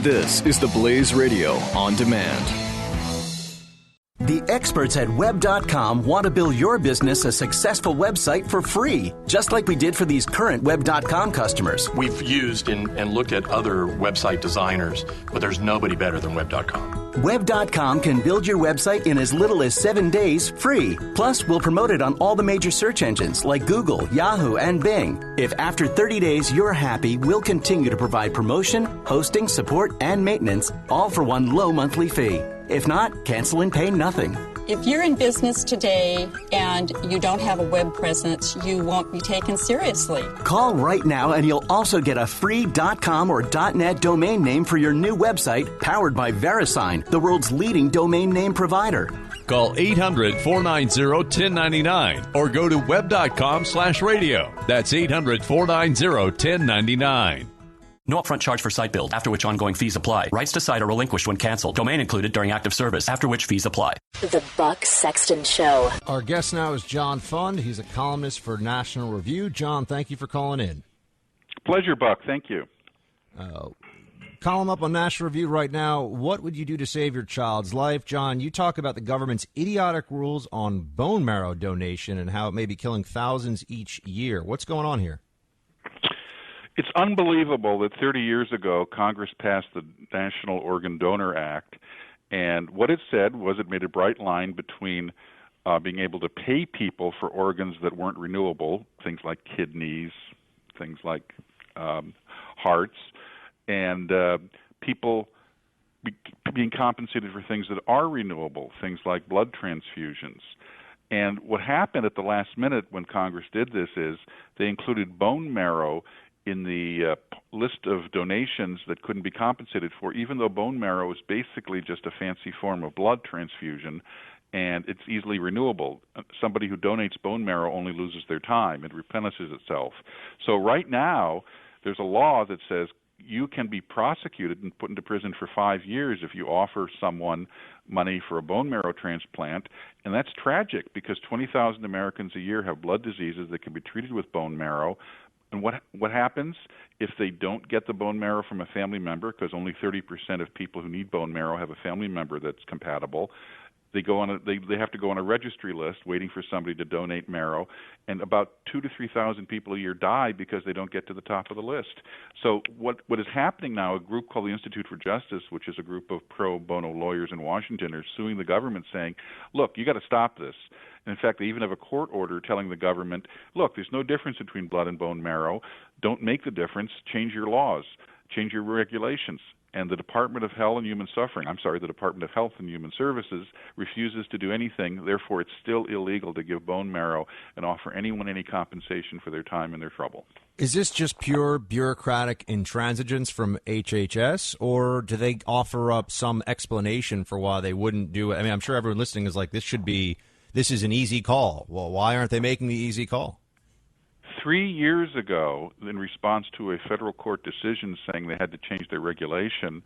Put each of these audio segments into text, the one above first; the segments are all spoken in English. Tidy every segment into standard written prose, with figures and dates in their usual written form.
This is the Blaze Radio on demand. The experts at Web.com want to build your business a successful website for free, just like we did for these current Web.com customers. We've used and looked at other website designers, but there's nobody better than Web.com. Web.com can build your website in as little as 7 days free. Plus, we'll promote it on all the major search engines like Google, Yahoo, and Bing. If after 30 days you're happy, we'll continue to provide promotion, hosting, support, and maintenance, all for one low monthly fee. If not, cancel and pay nothing. If you're in business today and you don't have a web presence, you won't be taken seriously. Call right now and you'll also get a free .com or .net domain name for your new website powered by VeriSign, the world's leading domain name provider. Call 800-490-1099 or go to web.com/radio. That's 800-490-1099. No upfront charge for site build, after which ongoing fees apply. Rights to site are relinquished when canceled. Domain included during active service, after which fees apply. The Buck Sexton Show. Our guest now is John Fund. He's a columnist for National Review. John, thank you for calling in. Pleasure, Buck. Thank you. Column up on National Review right now. What would you do to save your child's life? John, you talk about the government's idiotic rules on bone marrow donation and how it may be killing thousands each year. What's going on here? It's unbelievable that 30 years ago, Congress passed the National Organ Donor Act, and what it said was it made a bright line between being able to pay people for organs that weren't renewable, things like kidneys, things like hearts, and people being compensated for things that are renewable, things like blood transfusions. And what happened at the last minute when Congress did this is they included bone marrow in the list of donations that couldn't be compensated for, even though bone marrow is basically just a fancy form of blood transfusion, and it's easily renewable. Somebody who donates bone marrow only loses their time. It replenishes itself. So right now, there's a law that says you can be prosecuted and put into prison for 5 years if you offer someone money for a bone marrow transplant, and that's tragic because 20,000 Americans a year have blood diseases that can be treated with bone marrow. And what happens if they don't get the bone marrow from a family member, because only 30% of people who need bone marrow have a family member that's compatible? They have to go on a registry list waiting for somebody to donate marrow, and about 2,000 to 3,000 people a year die because they don't get to the top of the list. So what is happening now, a group called the Institute for Justice, which is a group of pro bono lawyers in Washington, are suing the government saying, look, you got to stop this. And in fact, they even have a court order telling the government, look, there's no difference between blood and bone marrow. Don't make the difference. Change your laws. Change your regulations. And the Department of Health and Human Services refuses to do anything. Therefore, it's still illegal to give bone marrow and offer anyone any compensation for their time and their trouble. Is this just pure bureaucratic intransigence from HHS, or do they offer up some explanation for why they wouldn't do it? I mean, I'm sure everyone listening is like, this is an easy call. Well, why aren't they making the easy call? 3 years ago, in response to a federal court decision saying they had to change their regulation,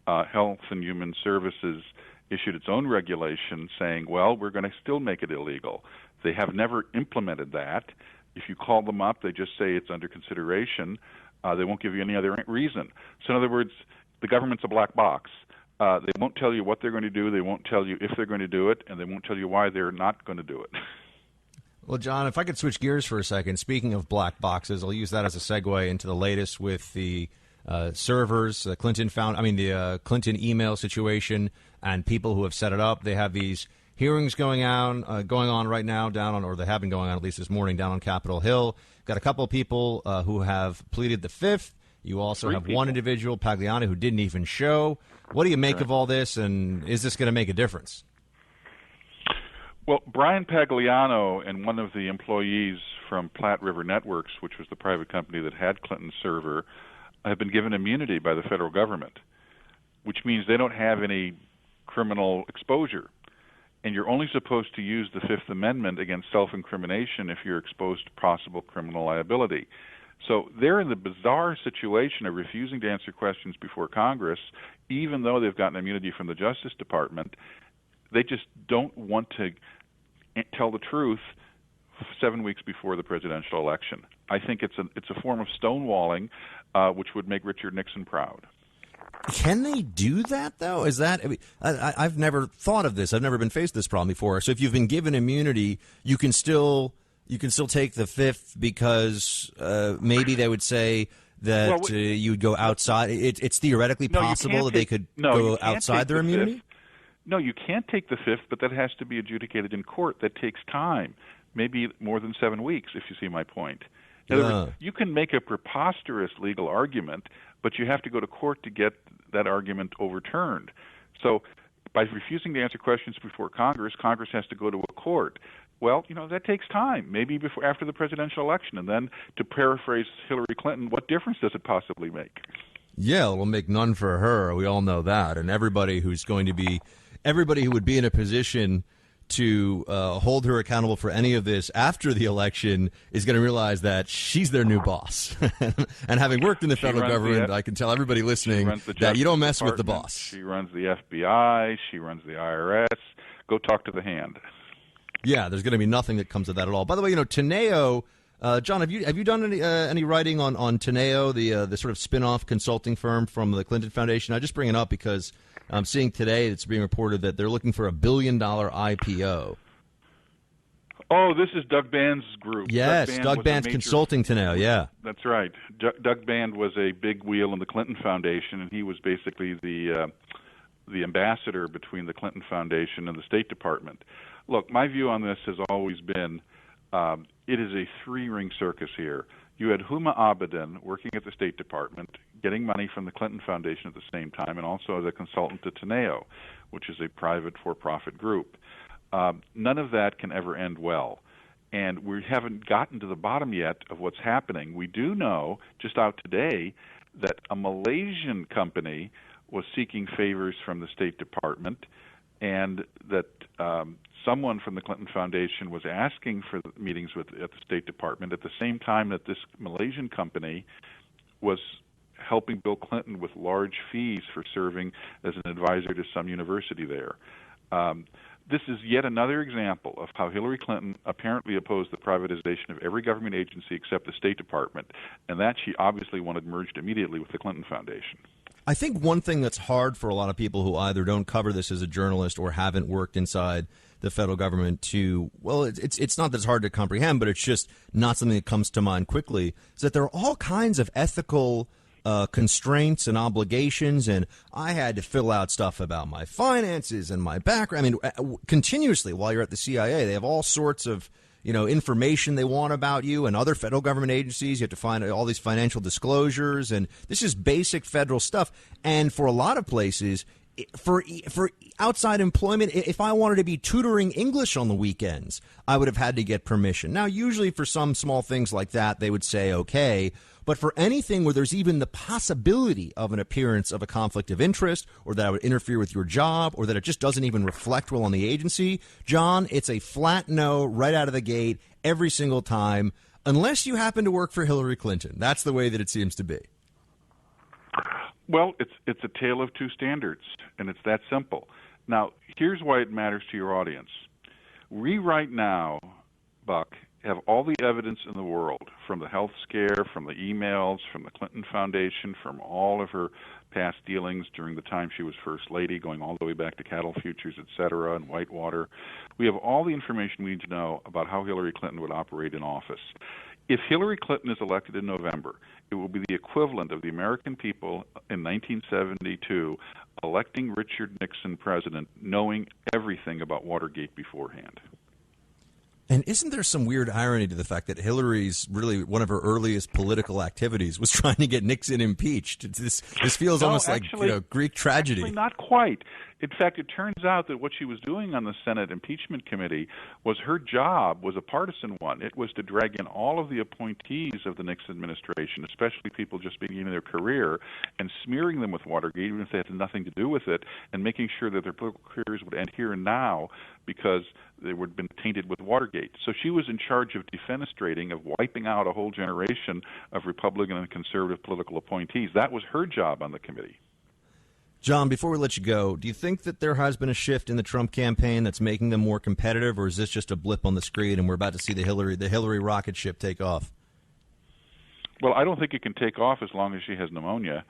Health and Human Services issued its own regulation saying, well, we're going to still make it illegal. They have never implemented that. If you call them up, they just say it's under consideration. They won't give you any other reason. So in other words, the government's a black box. They won't tell you what they're going to do. They won't tell you if they're going to do it, and they won't tell you why they're not going to do it. Well, John, if I could switch gears for a second, speaking of black boxes, I'll use that as a segue into the latest with the servers, the Clinton email situation, and people who have set it up. They have these hearings going on right now or they have been going on at least this morning down on Capitol Hill. Got a couple of people who have pleaded the fifth. You also have one individual, Pagliani, who didn't even show. What do you make of all this, and is this going to make a difference? Well, Brian Pagliano and one of the employees from Platte River Networks, which was the private company that had Clinton's server, have been given immunity by the federal government, which means they don't have any criminal exposure. And you're only supposed to use the Fifth Amendment against self-incrimination if you're exposed to possible criminal liability. So they're in the bizarre situation of refusing to answer questions before Congress, even though they've gotten immunity from the Justice Department. They just don't want to tell the truth 7 weeks before the presidential election. I think it's a form of stonewalling, which would make Richard Nixon proud. Can they do that, though? Is that, I mean, I've never thought of this. I've never been faced with this problem before. So if you've been given immunity, you can still take the fifth because maybe they would say that you would go outside. It's theoretically possible that they could go outside their immunity? No, you can't take the fifth, but that has to be adjudicated in court. That takes time, maybe more than 7 weeks, if you see my point. In other words, you can make a preposterous legal argument, but you have to go to court to get that argument overturned. So by refusing to answer questions before Congress, Congress has to go to a court. Well, that takes time, maybe after the presidential election. And then, to paraphrase Hillary Clinton, what difference does it possibly make? Yeah, it will make none for her. We all know that. And everybody who would be in a position to hold her accountable for any of this after the election is going to realize that she's their new boss. And having worked in the federal government, I can tell everybody listening that you don't mess with the boss. She runs the FBI. She runs the IRS. Go talk to the hand. Yeah, there's going to be nothing that comes of that at all. By the way, Teneo, John, have you done any writing on Teneo, the sort of spin-off consulting firm from the Clinton Foundation? I just bring it up because I'm seeing today it's being reported that they're looking for $1 billion IPO. Oh, this is Doug Band's group. Yes, Doug Band's consulting Teneo, yeah. That's right. Doug Band was a big wheel in the Clinton Foundation, and he was basically the ambassador between the Clinton Foundation and the State Department. Look, my view on this has always been it is a three-ring circus here. You had Huma Abedin working at the State Department, getting money from the Clinton Foundation at the same time, and also as a consultant to Teneo, which is a private for-profit group. None of that can ever end well. And we haven't gotten to the bottom yet of what's happening. We do know, just out today, that a Malaysian company was seeking favors from the State Department, and that someone from the Clinton Foundation was asking for meetings at the State Department at the same time that this Malaysian company was helping Bill Clinton with large fees for serving as an advisor to some university there. This is yet another example of how Hillary Clinton apparently opposed the privatization of every government agency except the State Department, and that she obviously wanted merged immediately with the Clinton Foundation. I think one thing that's hard for a lot of people who either don't cover this as a journalist or haven't worked inside the federal government it's not that it's hard to comprehend, but it's just not something that comes to mind quickly, is that there are all kinds of ethical constraints and obligations, and I had to fill out stuff about my finances and my background. I mean, continuously while you're at the CIA, they have all sorts of information they want about you and other federal government agencies. You have to find all these financial disclosures, and this is basic federal stuff. And for a lot of places, for outside employment, if I wanted to be tutoring English on the weekends, I would have had to get permission. Now, usually for some small things like that, they would say okay. But for anything where there's even the possibility of an appearance of a conflict of interest, or that I would interfere with your job, or that it just doesn't even reflect well on the agency, John, it's a flat no right out of the gate every single time, unless you happen to work for Hillary Clinton. That's the way that it seems to be. Well, it's a tale of two standards, and it's that simple. Now, here's why it matters to your audience. We right now, Buck, have all the evidence in the world, from the health scare, from the emails, from the Clinton Foundation, from all of her past dealings during the time she was First Lady, going all the way back to cattle futures, et cetera, and Whitewater. We have all the information we need to know about how Hillary Clinton would operate in office. If Hillary Clinton is elected in November, it will be the equivalent of the American people in 1972 electing Richard Nixon president, knowing everything about Watergate beforehand. And isn't there some weird irony to the fact that Hillary's really one of her earliest political activities was trying to get Nixon impeached? This feels almost like Greek tragedy. Actually, not quite. In fact, it turns out that what she was doing on the Senate Impeachment Committee was her job was a partisan one. It was to drag in all of the appointees of the Nixon administration, especially people just beginning their career, and smearing them with Watergate, even if they had nothing to do with it, and making sure that their political careers would end here and now because they would have been tainted with Watergate. So she was in charge of defenestrating, of wiping out a whole generation of Republican and conservative political appointees. That was her job on the committee. John, before we let you go, do you think that there has been a shift in the Trump campaign that's making them more competitive, or is this just a blip on the screen and we're about to see the Hillary rocket ship take off? Well, I don't think it can take off as long as she has pneumonia.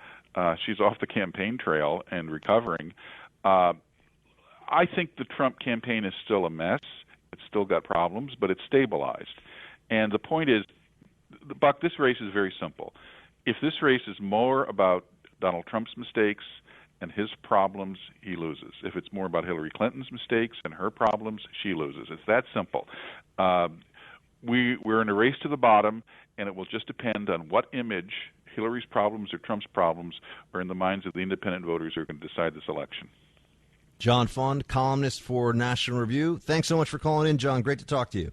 she's off the campaign trail and recovering. I think the Trump campaign is still a mess. It's still got problems, but it's stabilized. And the point is, Buck, this race is very simple. If this race is more about Donald Trump's mistakes and his problems, he loses. If it's more about Hillary Clinton's mistakes and her problems, she loses. It's that simple. We're in a race to the bottom, and it will just depend on what image Hillary's problems or Trump's problems are in the minds of the independent voters who are going to decide this election. John Fund, columnist for National Review. Thanks so much for calling in, John. Great to talk to you.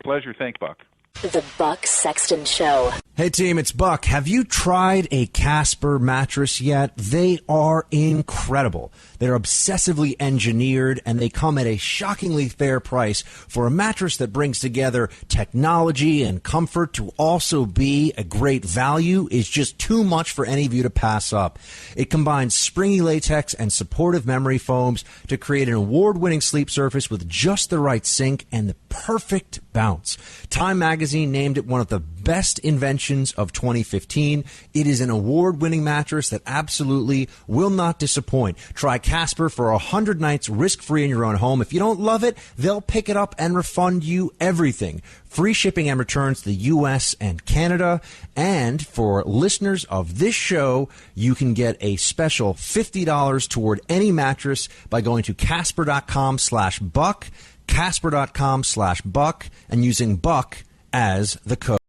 Pleasure. Thanks, Buck. The Buck Sexton Show. Hey, team, it's Buck. Have you tried a Casper mattress yet? They are incredible. They're obsessively engineered, and they come at a shockingly fair price for a mattress that brings together technology and comfort to also be a great value is just too much for any of you to pass up. It combines springy latex and supportive memory foams to create an award-winning sleep surface with just the right sink and the perfect bounce. Time magazine named it one of the best inventions of 2015. It is an award-winning mattress that absolutely will not disappoint. Try Casper for 100 nights risk-free in your own home. If you don't love it, they'll pick it up and refund you everything. Free shipping and returns to the U.S. and Canada. And for listeners of this show, you can get a special $50 toward any mattress by going to Casper.com/Buck, Casper.com/Buck, and using Buck as the code.